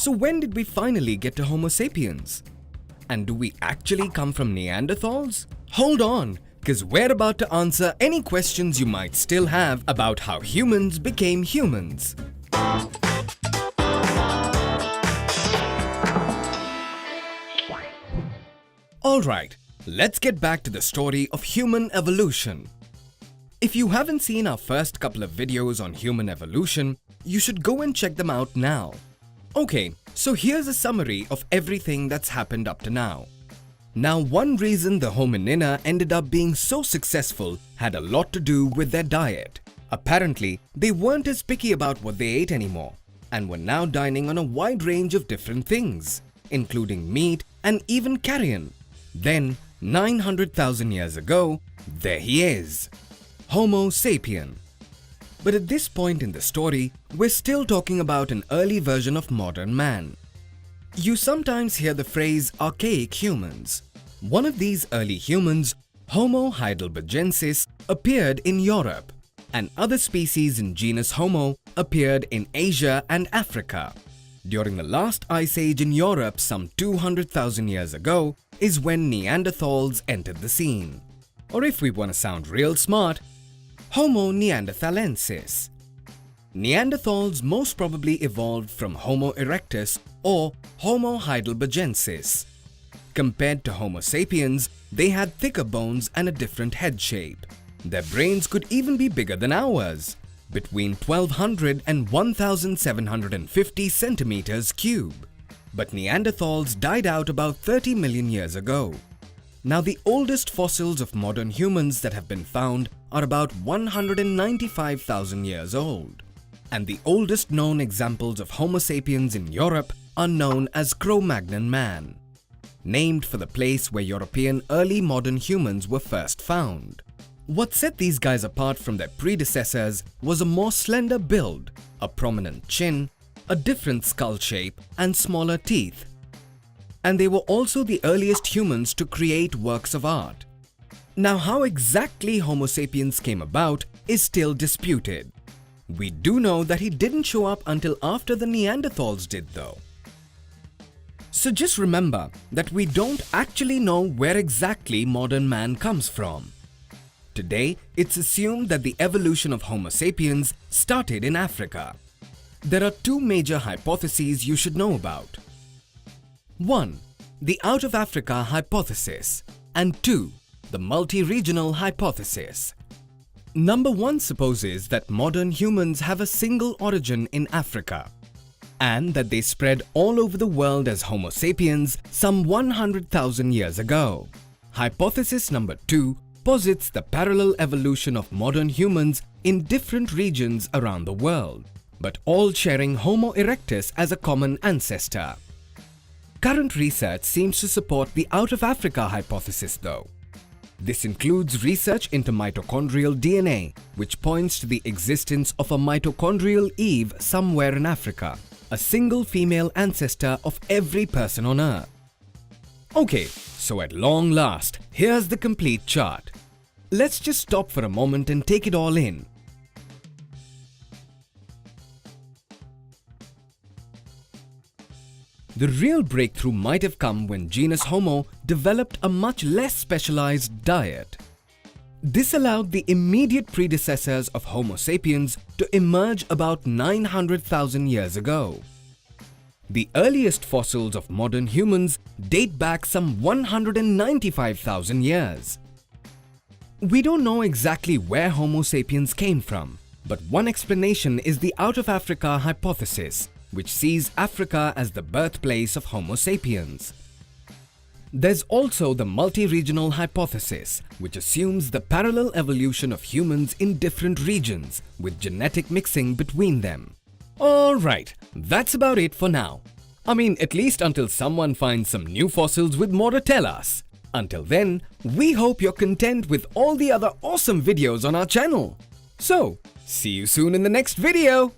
So when did we finally get to Homo sapiens? And do we actually come from Neanderthals? Hold on, because we're about to answer any questions you might still have about how humans became humans. Alright, let's get back to the story of human evolution. If you haven't seen our first couple of videos on human evolution, you should go and check them out now. Okay, so here's a summary of everything that's happened up to now. Now, one reason the hominina ended up being so successful had a lot to do with their diet. Apparently, they weren't as picky about what they ate anymore and were now dining on a wide range of different things, including meat and even carrion. Then, 900,000 years ago, there he is, Homo sapien. But at this point in the story, we're still talking about an early version of modern man. You sometimes hear the phrase archaic humans. One of these early humans, Homo heidelbergensis, appeared in Europe, and other species in genus Homo appeared in Asia and Africa. During the last ice age in Europe some 200,000 years ago is when Neanderthals entered the scene. Or if we want to sound real smart, Homo neanderthalensis. Neanderthals most probably evolved from Homo erectus or Homo heidelbergensis. Compared to Homo sapiens, they had thicker bones and a different head shape. Their brains could even be bigger than ours, between 1200 and 1750 centimeters cube. But Neanderthals died out about 30 million years ago. Now, the oldest fossils of modern humans that have been found are about 195,000 years old. And the oldest known examples of Homo sapiens in Europe are known as Cro-Magnon man, named for the place where European early modern humans were first found. What set these guys apart from their predecessors was a more slender build, a prominent chin, a different skull shape, and smaller teeth. And they were also the earliest humans to create works of art. Now, how exactly Homo sapiens came about is still disputed. We do know that he didn't show up until after the Neanderthals did, though. So just remember that we don't actually know where exactly modern man comes from. Today, it's assumed that the evolution of Homo sapiens started in Africa. There are two major hypotheses you should know about. 1. The out of Africa hypothesis, and 2. The multi-regional hypothesis. Number 1 supposes that modern humans have a single origin in Africa, and that they spread all over the world as Homo sapiens some 100,000 years ago. Hypothesis number 2 posits the parallel evolution of modern humans in different regions around the world, but all sharing Homo erectus as a common ancestor. Current research seems to support the out of Africa hypothesis, though. This includes research into mitochondrial DNA, which points to the existence of a mitochondrial Eve somewhere in Africa, a single female ancestor of every person on Earth. Okay, so at long last, here's the complete chart. Let's just stop for a moment and take it all in. The real breakthrough might have come when genus Homo developed a much less specialized diet. This allowed the immediate predecessors of Homo sapiens to emerge about 900,000 years ago. The earliest fossils of modern humans date back some 195,000 years. We don't know exactly where Homo sapiens came from, but one explanation is the out of Africa hypothesis, which sees Africa as the birthplace of Homo sapiens. There's also the multi-regional hypothesis, which assumes the parallel evolution of humans in different regions, with genetic mixing between them. Alright, that's about it for now. I mean, at least until someone finds some new fossils with more to tell us. Until then, we hope you're content with all the other awesome videos on our channel. So, see you soon in the next video!